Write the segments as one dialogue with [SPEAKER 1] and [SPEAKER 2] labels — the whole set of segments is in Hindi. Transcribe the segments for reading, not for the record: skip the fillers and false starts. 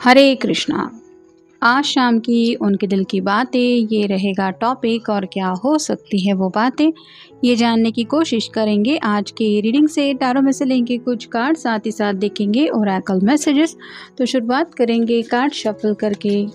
[SPEAKER 1] हरे कृष्णा। आज शाम की उनके दिल की बातें ये रहेगा टॉपिक, और क्या हो सकती है वो बातें ये जानने की कोशिश करेंगे आज के रीडिंग से। टैरो में से लेंगे कुछ कार्ड, साथ ही साथ देखेंगे ओरेकल मैसेजेस। तो शुरुआत करेंगे कार्ड शफल करके।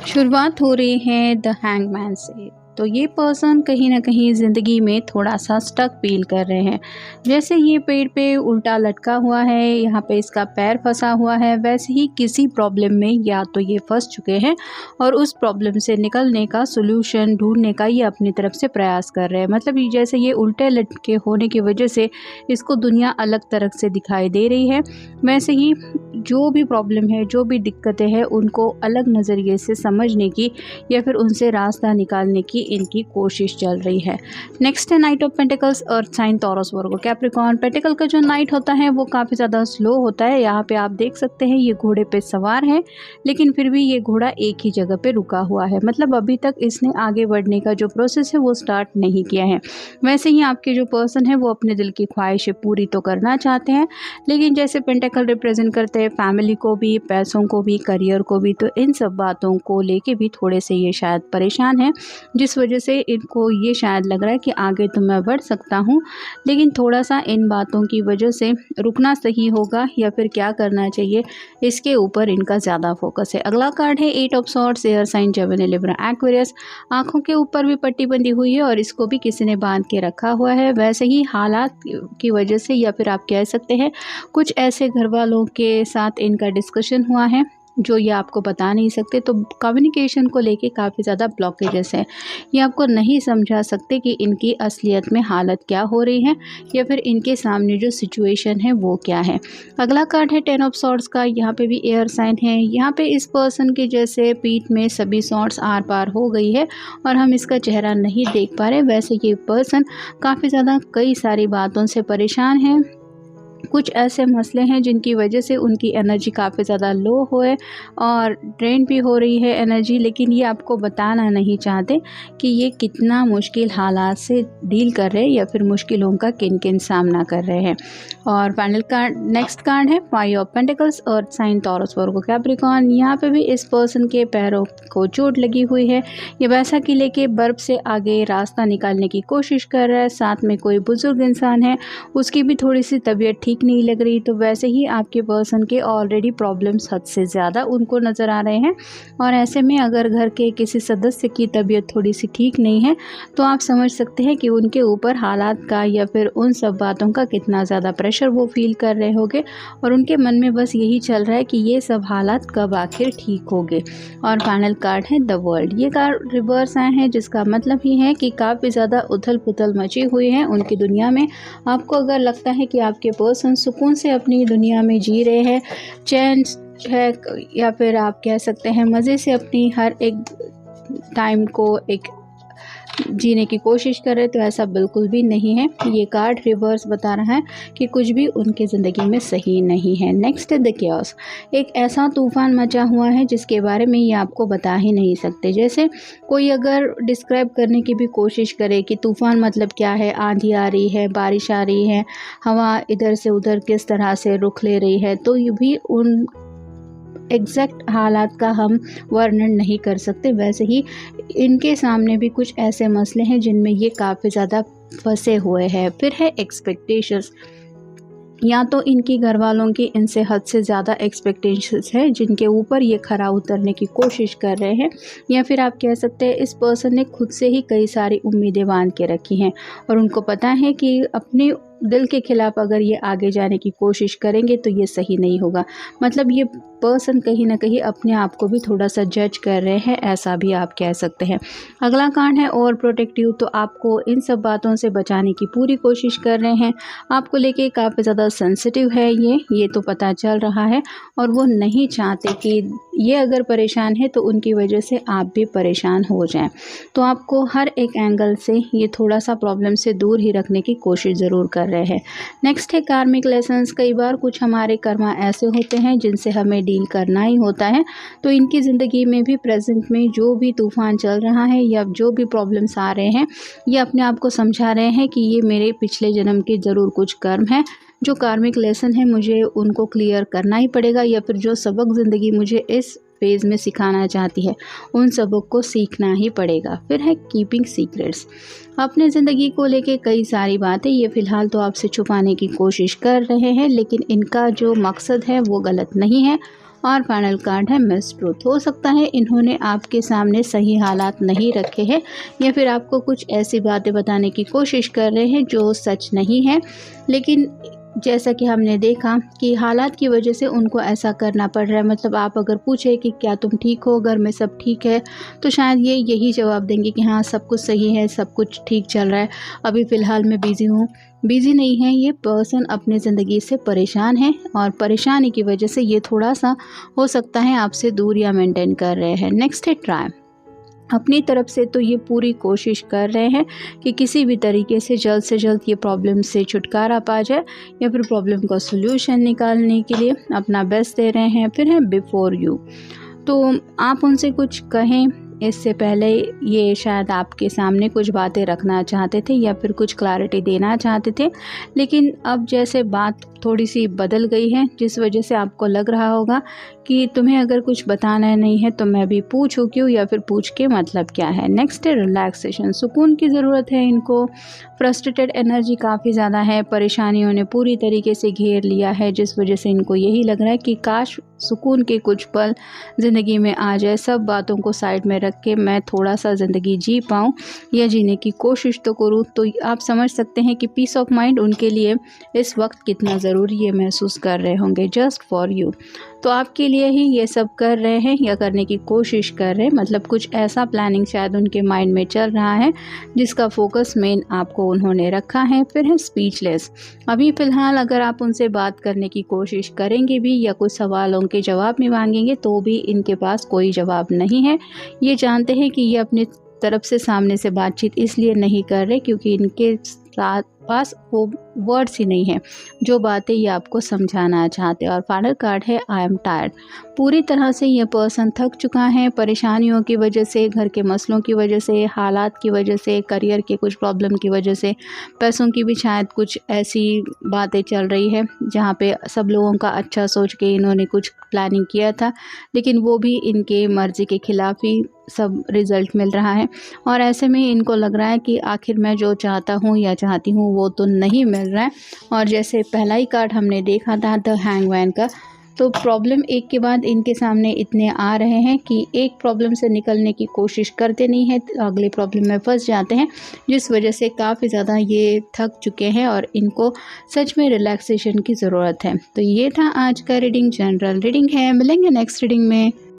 [SPEAKER 1] शुरुआत हो रही है द हैंगमैन से। तो ये पर्सन कहीं ना कहीं ज़िंदगी में थोड़ा सा स्टक फील कर रहे हैं। जैसे ये पेड़ पे उल्टा लटका हुआ है, यहाँ पे इसका पैर फंसा हुआ है, वैसे ही किसी प्रॉब्लम में या तो ये फंस चुके हैं और उस प्रॉब्लम से निकलने का सोल्यूशन ढूंढने का ये अपनी तरफ से प्रयास कर रहे हैं। मतलब ये जैसे ये उल्टे लटके होने की वजह से इसको दुनिया अलग तरह से दिखाई दे रही है, वैसे ही जो भी प्रॉब्लम है, जो भी दिक्कतें हैं, उनको अलग नज़रिए से समझने की या फिर उनसे रास्ता निकालने की इनकी कोशिश चल रही है। नेक्स्ट है knight of pentacles, earth sign, Taurus, Virgo, Capricorn. Pentacle का जो नाइट होता है वो काफ़ी ज़्यादा स्लो होता है। यहाँ पे आप देख सकते हैं ये घोड़े पे सवार है, लेकिन फिर भी ये घोड़ा एक ही जगह पे रुका हुआ है। मतलब अभी तक इसने आगे बढ़ने का जो प्रोसेस है वो स्टार्ट नहीं किया है। वैसे ही आपके जो पर्सन है वो अपने दिल की ख्वाहिशें पूरी तो करना चाहते हैं, लेकिन जैसे पेंटिकल रिप्रेजेंट करते हैं फैमिली को भी, पैसों को भी, करियर को भी, तो इन सब बातों को लेके भी थोड़े से ये शायद परेशान हैं, जिस वजह से इनको ये शायद लग रहा है कि आगे तो मैं बढ़ सकता हूँ, लेकिन थोड़ा सा इन बातों की वजह से रुकना सही होगा या फिर क्या करना चाहिए, इसके ऊपर इनका ज़्यादा फोकस है। अगला कार्ड है eight of swords, air sign, Gemini, Libra, Aquarius. आँखों के ऊपर भी पट्टी बंधी हुई है और इसको भी किसी ने बांध के रखा हुआ है। वैसे ही हालात की वजह से या फिर आप कह सकते हैं कुछ ऐसे घर वालों के साथ इनका डिस्कशन हुआ है जो ये आपको बता नहीं सकते। तो कम्युनिकेशन को लेके काफ़ी ज़्यादा ब्लॉकेजेस हैं। ये आपको नहीं समझा सकते कि इनकी असलियत में हालत क्या हो रही है या फिर इनके सामने जो सिचुएशन है वो क्या है। अगला कार्ड है टेन ऑफ सॉर्ड्स का। यहाँ पे भी एयर साइन है। यहाँ पे इस पर्सन के जैसे पीठ में सभी सॉर्ड्स आर पार हो गई है और हम इसका चेहरा नहीं देख पा रहे। वैसे ये पर्सन काफ़ी ज़्यादा कई सारी बातों से परेशान है। कुछ ऐसे मसले हैं जिनकी वजह से उनकी एनर्जी काफ़ी ज़्यादा लो है और ड्रेन भी हो रही है एनर्जी, लेकिन ये आपको बताना नहीं चाहते कि ये कितना मुश्किल हालात से डील कर रहे हैं या फिर मुश्किलों का किन किन सामना कर रहे हैं। और फाइनल कार्ड, नेक्स्ट कार्ड है five of pentacles, earth sign, Taurus, Virgo, Capricorn. यहाँ पे भी इस पर्सन के पैरों को चोट लगी हुई है। ये वैसा कि लेके बर्फ से आगे रास्ता निकालने की कोशिश कर रहा है। साथ में कोई बुजुर्ग इंसान है, उसकी भी थोड़ी सी तबीयत ठीक नहीं लग रही। तो वैसे ही आपके पर्सन के ऑलरेडी प्रॉब्लम्स हद से ज़्यादा उनको नज़र आ रहे हैं, और ऐसे में अगर घर के किसी सदस्य की तबीयत थोड़ी सी ठीक नहीं है तो आप समझ सकते हैं कि उनके ऊपर हालात का या फिर उन सब बातों का कितना ज़्यादा प्रेशर वो फील कर रहे होंगे, और उनके मन में बस यही चल रहा है कि ये सब हालात कब आखिर ठीक होंगे। और फाइनल कार्ड है द वर्ल्ड। ये कार्ड रिवर्स आए हैं, जिसका मतलब ही है कि काफ़ी ज़्यादा उथल पुथल मची हुई है उनकी दुनिया में। आपको अगर लगता है कि आपके पर्सन सुकून से अपनी दुनिया में जी रहे हैं, चैन है, या फिर आप कह सकते हैं मज़े से अपनी हर एक टाइम को एक जीने की कोशिश कर रहे, तो ऐसा बिल्कुल भी नहीं है। ये कार्ड रिवर्स बता रहा है कि कुछ भी उनकी ज़िंदगी में सही नहीं है। नेक्स्ट है द केओस। एक ऐसा तूफ़ान मचा हुआ है जिसके बारे में ये आपको बता ही नहीं सकते। जैसे कोई अगर डिस्क्राइब करने की भी कोशिश करे कि तूफ़ान मतलब क्या है, आंधी आ रही है, बारिश आ रही है, हवा इधर से उधर किस तरह से रुख ले रही है, तो ये भी उन एग्जैक्ट हालात का हम वर्णन नहीं कर सकते। वैसे ही इनके सामने भी कुछ ऐसे मसले हैं जिनमें ये काफ़ी ज़्यादा फंसे हुए हैं। फिर है एक्सपेक्टेशंस, या तो इनकी घर वालों की इनसे हद से ज़्यादा एक्सपेक्टेशंस है जिनके ऊपर ये खरा उतरने की कोशिश कर रहे हैं, या फिर आप कह सकते हैं इस पर्सन ने खुद से ही कई सारी उम्मीदें बांध के रखी हैं और उनको पता है कि अपने दिल के खिलाफ अगर ये आगे जाने की कोशिश करेंगे तो ये सही नहीं होगा। मतलब ये पर्सन कहीं ना कहीं अपने आप को भी थोड़ा सा जज कर रहे हैं, ऐसा भी आप कह सकते हैं। अगला कार्ड है ओवर प्रोटेक्टिव, तो आपको इन सब बातों से बचाने की पूरी कोशिश कर रहे हैं। आपको लेके काफ़ी ज़्यादा सेंसिटिव है ये तो पता चल रहा है, और वो नहीं चाहते कि ये अगर परेशान है तो उनकी वजह से आप भी परेशान हो जाएं। तो आपको हर एक एंगल से ये थोड़ा सा प्रॉब्लम से दूर ही रखने की कोशिश ज़रूर कर रहे हैं। नेक्स्ट है कार्मिक लेसन्स। कई बार कुछ हमारे कर्मा ऐसे होते हैं जिनसे हमें डील करना ही होता है। तो इनकी ज़िंदगी में भी प्रेजेंट में जो भी तूफ़ान चल रहा है या जो भी प्रॉब्लम्स आ रहे हैं, ये अपने आप को समझा रहे हैं कि ये मेरे पिछले जन्म के ज़रूर कुछ कर्म है, जो कार्मिक लेसन है मुझे उनको क्लियर करना ही पड़ेगा, या फिर जो सबक ज़िंदगी मुझे इस फेज़ में सिखाना चाहती है उन सबक को सीखना ही पड़ेगा। फिर है कीपिंग सीक्रेट्स। अपने ज़िंदगी को लेके कई सारी बातें ये फ़िलहाल तो आपसे छुपाने की कोशिश कर रहे हैं, लेकिन इनका जो मकसद है वो गलत नहीं है। और फाइनल कार्ड है मिस ट्रूथ। हो सकता है इन्होंने आपके सामने सही हालात नहीं रखे हैं, या फिर आपको कुछ ऐसी बातें बताने की कोशिश कर रहे हैं जो सच नहीं है, लेकिन जैसा कि हमने देखा कि हालात की वजह से उनको ऐसा करना पड़ रहा है। मतलब आप अगर पूछे कि क्या तुम ठीक हो, घर में सब ठीक है, तो शायद ये यही जवाब देंगे कि हाँ सब कुछ सही है, सब कुछ ठीक चल रहा है, अभी फ़िलहाल मैं बिज़ी हूँ। बिज़ी नहीं है, ये पर्सन अपनी ज़िंदगी से परेशान है, और परेशानी की वजह से ये थोड़ा सा हो सकता है आपसे दूरियां मेंटेन कर रहे हैं। नेक्स्ट है ट्राई। अपनी तरफ से तो ये पूरी कोशिश कर रहे हैं कि किसी भी तरीके से जल्द ये प्रॉब्लम से छुटकारा पा जाए, या फिर प्रॉब्लम का सलूशन निकालने के लिए अपना बेस्ट दे रहे हैं। फिर है बिफोर यू, तो आप उनसे कुछ कहें इससे पहले ये शायद आपके सामने कुछ बातें रखना चाहते थे या फिर कुछ क्लैरिटी देना चाहते थे, लेकिन अब जैसे बात थोड़ी सी बदल गई है, जिस वजह से आपको लग रहा होगा कि तुम्हें अगर कुछ बताना नहीं है तो मैं भी पूछूं क्यों, या फिर पूछ के मतलब क्या है। नेक्स्ट है रिलैक्सेशन। सुकून की ज़रूरत है इनको। फ्रस्ट्रेटेड एनर्जी काफ़ी ज़्यादा है, परेशानियों ने पूरी तरीके से घेर लिया है, जिस वजह से इनको यही लग रहा है कि काश सुकून के कुछ पल ज़िंदगी में आ जाए, सब बातों को साइड में रख के मैं थोड़ा सा ज़िंदगी जी पाऊँ या जीने की कोशिश तो करूँ। तो आप समझ सकते हैं कि पीस ऑफ माइंड उनके लिए इस वक्त कितना ज़रूरी ये महसूस कर रहे होंगे। जस्ट फॉर यू, तो आपके लिए ही ये सब कर रहे हैं या करने की कोशिश कर रहे हैं। मतलब कुछ ऐसा प्लानिंग शायद उनके माइंड में चल रहा है जिसका फोकस मेन आपको उन्होंने रखा है। फिर है स्पीचलेस। अभी फ़िलहाल अगर आप उनसे बात करने की कोशिश करेंगे भी या कुछ सवालों के जवाब भी मांगेंगे तो भी इनके पास कोई जवाब नहीं है। ये जानते हैं कि ये अपनी तरफ से सामने से बातचीत इसलिए नहीं कर रहे क्योंकि इनके साथ पास वो वर्ड्स ही नहीं है जो बातें ये आपको समझाना चाहते हैं। और फाइनल कार्ड है आई एम टायर्ड। पूरी तरह से ये पर्सन थक चुका है, परेशानियों की वजह से, घर के मसलों की वजह से, हालात की वजह से, करियर के कुछ प्रॉब्लम की वजह से, पैसों की भी शायद कुछ ऐसी बातें चल रही है जहाँ पे सब लोगों का अच्छा सोच के इन्होंने कुछ प्लानिंग किया था, लेकिन वो भी इनके मर्ज़ी के खिलाफ ही सब रिज़ल्ट मिल रहा है। और ऐसे में इनको लग रहा है कि आखिर मैं जो चाहता हूँ या चाहती हूँ वो तो नहीं मिल रहा है। और जैसे पहला ही कार्ड हमने देखा था द हैंगमैन का, तो प्रॉब्लम एक के बाद इनके सामने इतने आ रहे हैं कि एक प्रॉब्लम से निकलने की कोशिश करते नहीं हैं, अगले प्रॉब्लम में फंस जाते हैं, जिस वजह से काफ़ी ज़्यादा ये थक चुके हैं और इनको सच में रिलैक्सेशन की ज़रूरत है। तो ये था आज का रीडिंग, जनरल रीडिंग है। मिलेंगे नेक्स्ट रीडिंग में।